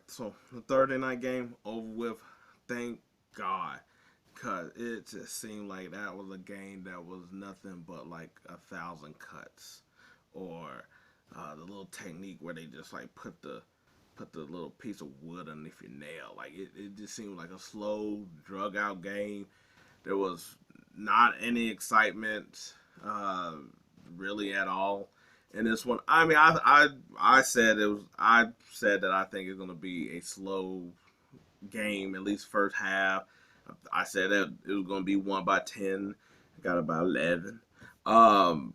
so the Thursday night game over with. Thank God, cause it just seemed like that was a game that was nothing but like 1,000 cuts, or the little technique where they just like put the little piece of wood underneath your nail. Like it just seemed like a slow, drug out game. There was not any excitement, uh, really at all in this one. I mean, I said it was. I said that I think it's going to be a slow game, at least first half. I said that it was going to be won by 10. Got about 11. Um,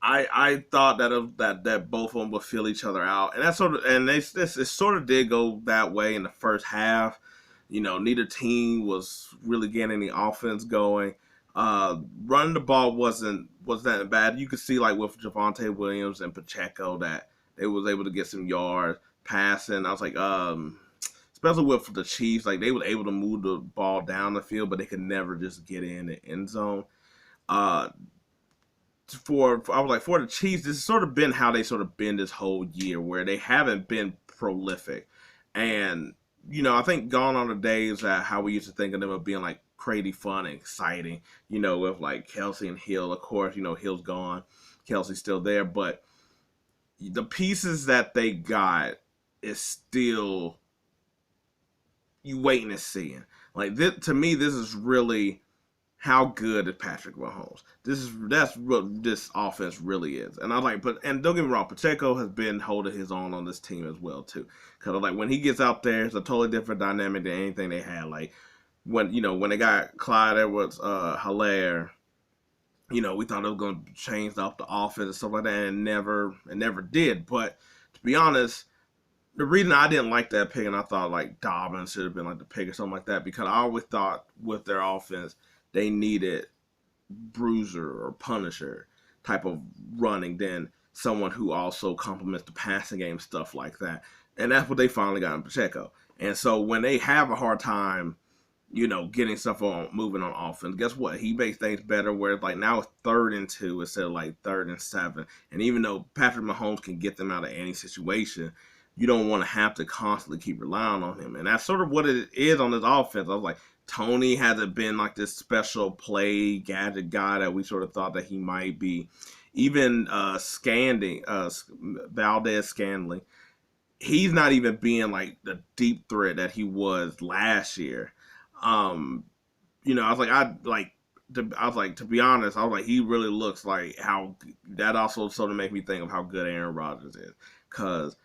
I thought that both of them would feel each other out, and that sort of and it sort of did go that way in the first half. Neither team was really getting any offense going. Running the ball wasn't that bad. You could see like with Javonte Williams and Pacheco that they was able to get some yards passing. I was like, especially with the Chiefs, like they were able to move the ball down the field, but they could never just get in the end zone. Uh, I was like, for the Chiefs, this has sort of been how they sort of been this whole year, where they haven't been prolific. And I think gone are the days that how we used to think of them of being like crazy fun and exciting. With like Kelsey and Hill. Of course, Hill's gone, Kelsey's still there, but the pieces that they got is still you waiting and seeing. Like to me, this is really how good is Patrick Mahomes. That's what this offense really is. And I like, and don't get me wrong, Pacheco has been holding his own on this team as well too. Because like when he gets out there, it's a totally different dynamic than anything they had. Like when they got Clyde Edwards Hilaire, we thought it was going to change up the offense and stuff like that, and it never did. But to be honest, the reason I didn't like that pick, and I thought like Dobbins should have been like the pick or something like that, because I always thought with their offense they needed bruiser or punisher type of running than someone who also complements the passing game, stuff like that. And that's what they finally got in Pacheco. And so when they have a hard time, getting stuff on moving on offense, guess what? He makes things better where it's like now it's 3rd and 2 instead of like 3rd and 7. And even though Patrick Mahomes can get them out of any situation, you don't want to have to constantly keep relying on him. And that's sort of what it is on this offense. I was like, Tony hasn't been like this special play gadget guy that we sort of thought that he might be. Even Valdez Scantling, he's not even being like the deep threat that he was last year. Um, I was like, to be honest, I was like, he really looks like how that also sort of made me think of how good Aaron Rodgers is, because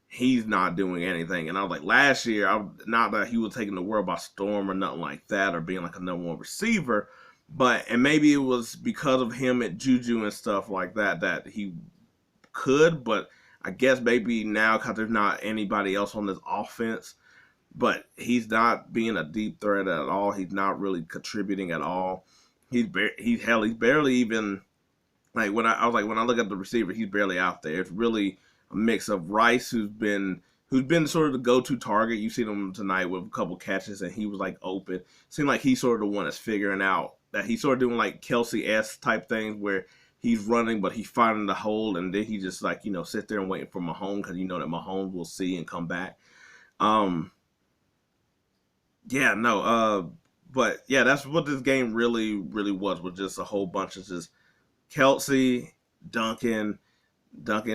he's not doing anything. And I was like, last year, not that he was taking the world by storm or nothing like that, or being like a #1 receiver, and maybe it was because of him at Juju and stuff like that he could, but I guess maybe now because there's not anybody else on this offense, but he's not being a deep threat at all. He's not really contributing at all. He's barely even like I was like when I look at the receiver, he's barely out there. It's really a mix of Rice, who's been sort of the go-to target. You seen him tonight with a couple catches, and he was like open. Seemed like he's sort of the one that's figuring out that he's sort of doing like Kelsey-esque type things where he's running, but he's finding the hole, and then he just like sit there and waiting for Mahomes, because that Mahomes will see and come back. Yeah, no, but yeah, that's what this game really, really was just a whole bunch of just Kelsey, Duncan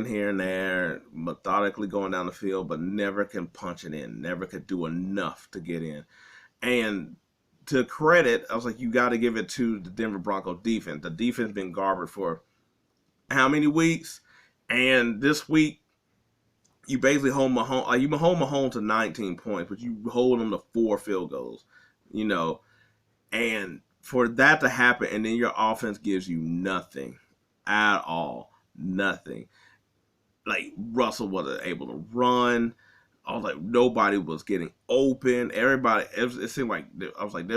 here and there, methodically going down the field, but never can punch it in, never could do enough to get in. And to credit, I was like, you got to give it to the Denver Broncos defense. The defense been garbage for how many weeks? And this week, you basically hold Mahomes to 19 points, but you hold them to 4 field goals, and for that to happen, and then your offense gives you nothing at all, nothing. Like Russell wasn't able to run. I was like, nobody was getting open. Everybody, it seemed like I was like,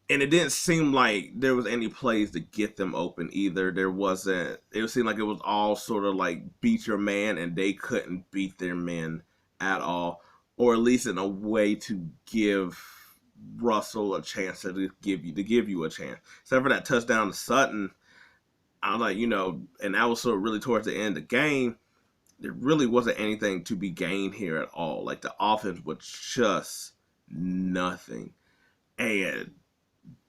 and it didn't seem like there was any plays to get them open either. There wasn't. It seemed like it was all sort of like beat your man, and they couldn't beat their men at all, or at least in a way to give Russell a chance to give you a chance. Except for that touchdown to Sutton, I was like, and that was sort of really towards the end of the game. there really wasn't anything to be gained here at all. Like the offense was just nothing, and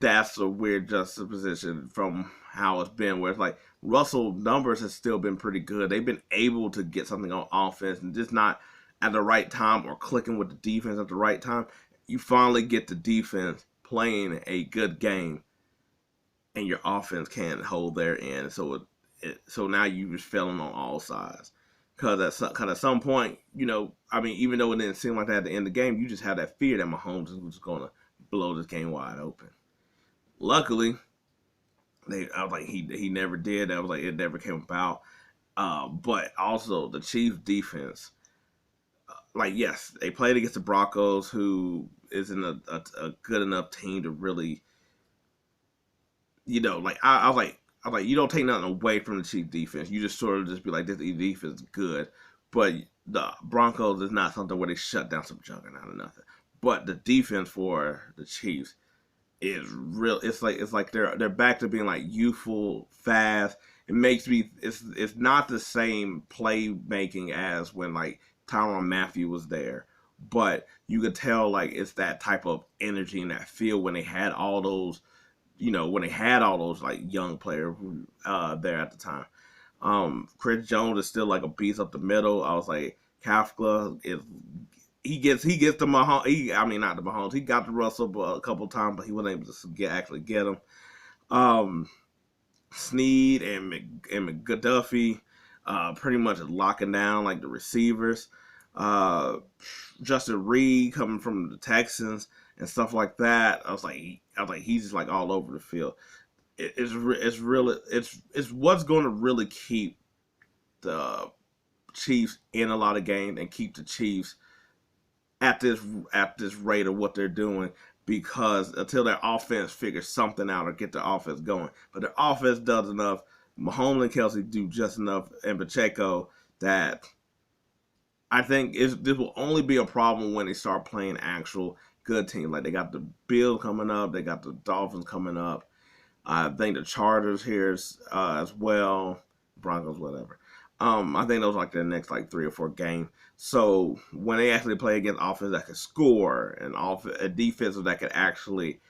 that's a weird juxtaposition from how it's been. Where it's like Russell numbers has still been pretty good. They've been able to get something on offense and just not at the right time or clicking with the defense at the right time. You finally get the defense playing a good game, and your offense can't hold their end. So now you just failing on all sides. Because at some point, I mean, even though it didn't seem like that at the end of the game, you just had that fear that Mahomes was going to blow this game wide open. Luckily, I was like, he never did. I was like, it never came about. But also the Chiefs defense, like, yes, they played against the Broncos, who isn't a good enough team to really, like I was like, you don't take nothing away from the Chiefs defense. You just sort of just be like, this defense is good, but the Broncos is not something where they shut down some juggernaut or nothing. But the defense for the Chiefs is real. It's like they're back to being like youthful, fast. It makes me. It's not the same playmaking as when like Tyrann Mathieu was there, but you could tell like it's that type of energy in that field when they had all those. When they had all those like young players there at the time. Chris Jones is still like a beast up the middle. I was like, Kafka is he gets the Mahomes. I mean, not the Mahomes. He got the Russell a couple times, but he wasn't able to actually get him. Sneed and McGuffey pretty much locking down like the receivers. Justin Reed coming from the Texans and stuff like that. I was like, he's just like all over the field. It's really it's what's going to really keep the Chiefs in a lot of games and keep the Chiefs at this rate of what they're doing, because until their offense figures something out or get their offense going. But their offense does enough. Mahomes and Kelsey do just enough, and Pacheco, that I think this will only be a problem when they start playing actual good teams. Like they got the Bills coming up, they got the Dolphins coming up. I think the Chargers here as well, Broncos, whatever. I think those are like their next like 3 or 4 games. So when they actually play against offense that can score and a defensive that can actually,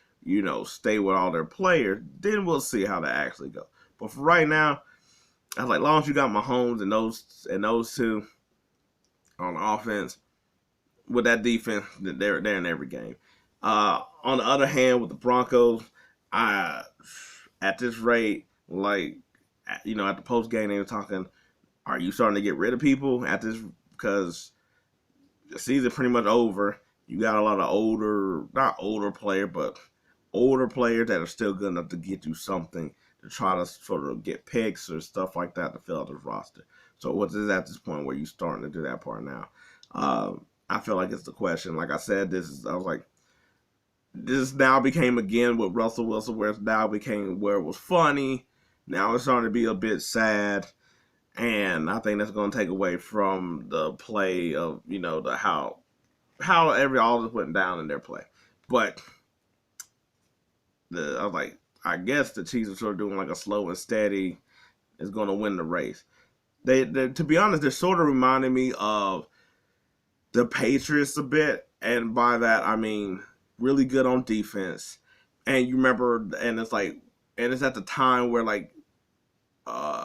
stay with all their players, then we'll see how that actually goes. But for right now, I was like, as long as you got Mahomes and those two on offense, with that defense, they're in every game. On the other hand, with the Broncos, at this rate, like, at the post game, they were talking, are you starting to get rid of people at this? Because the season pretty much over. You got a lot of not older players, but older players that are still good enough to get you something to try to sort of get picks or stuff like that to fill out the roster. So what is at this point where you starting to do that part now? I feel like it's the question. Like I said, this now became again with Russell Wilson, where it now became where it was funny. Now it's starting to be a bit sad, and I think that's going to take away from the play of the how all this went down in their play. But I was like, I guess the Chiefs are sort of doing like a slow and steady is going to win the race. They to be honest, they're sort of reminding me of the Patriots a bit, and by that I mean really good on defense. And you remember, and it's at the time where like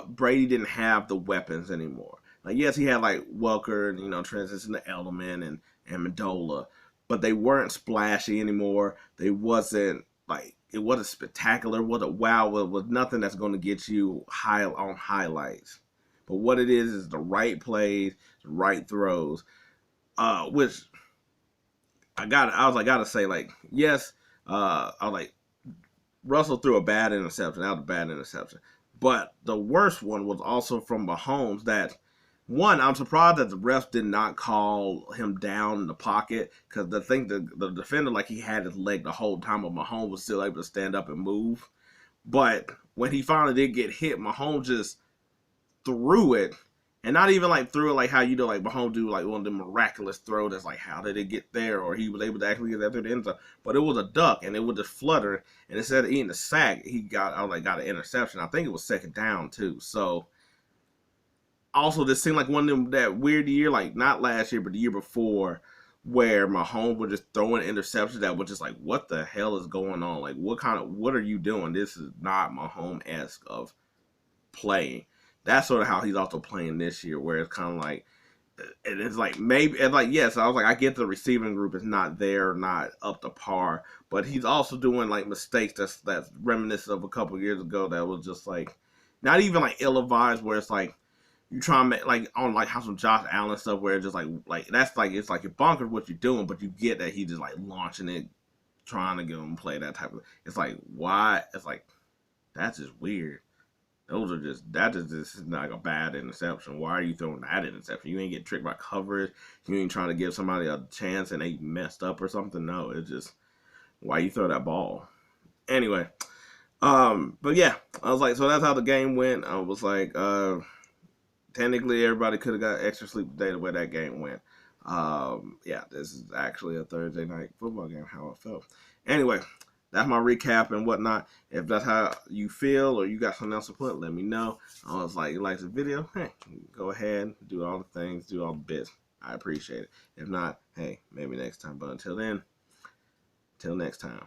Brady didn't have the weapons anymore. Like, yes, he had like Welker and transition to Edelman and Amendola, but they weren't splashy anymore. It wasn't spectacular. It wasn't wow. It was nothing that's going to get you high on highlights. But what it is the right plays, the right throws. Which I gotta say, like, yes, I was like, Russell threw a bad interception. That was a bad interception. But the worst one was also from Mahomes. That one, I'm surprised that the refs did not call him down in the pocket, because the defender, like, he had his leg the whole time, but Mahomes was still able to stand up and move. But when he finally did get hit, Mahomes just threw it. And not even like threw it like how like Mahomes do like one of the miraculous throw that's like, how did it get there? Or he was able to actually get that through the end zone. But it was a duck, and it was just flutter. And instead of eating the sack, he got an interception. I think it was second down too. So also this seemed like one of them that weird year, like not last year, but the year before, where Mahomes was just throwing interceptions that was just like, what the hell is going on? Like, what are you doing? This is not Mahomes esque of playing. That's sort of how he's also playing this year, where it's kind of like, and it's like maybe, and like yes, I was like, I get the receiving group is not there, not up to par, but he's also doing like mistakes that's reminiscent of a couple years ago that was just like, not even like ill advised, where it's like you try to make like on like how some Josh Allen stuff where it's just like that's like it's like you're bonkers what you're doing, but you get that he just like launching it, trying to get him to play that type of. It's like why? It's like that's just weird. Those are just that is just like a bad interception. Why are you throwing that interception? You ain't get tricked by coverage. You ain't trying to give somebody a chance and they messed up or something. No, it's just why you throw that ball. Anyway, but yeah, I was like, so that's how the game went. I was like, technically everybody could have got extra sleep today the way that game went. Yeah, this is actually a Thursday night football game. How it felt. Anyway, that's my recap and whatnot. If that's how you feel or you got something else to put, let me know. I was like, you like the video? Hey, go ahead, do all the things, do all the bits. I appreciate it. If not, hey, maybe next time. But until then, till next time.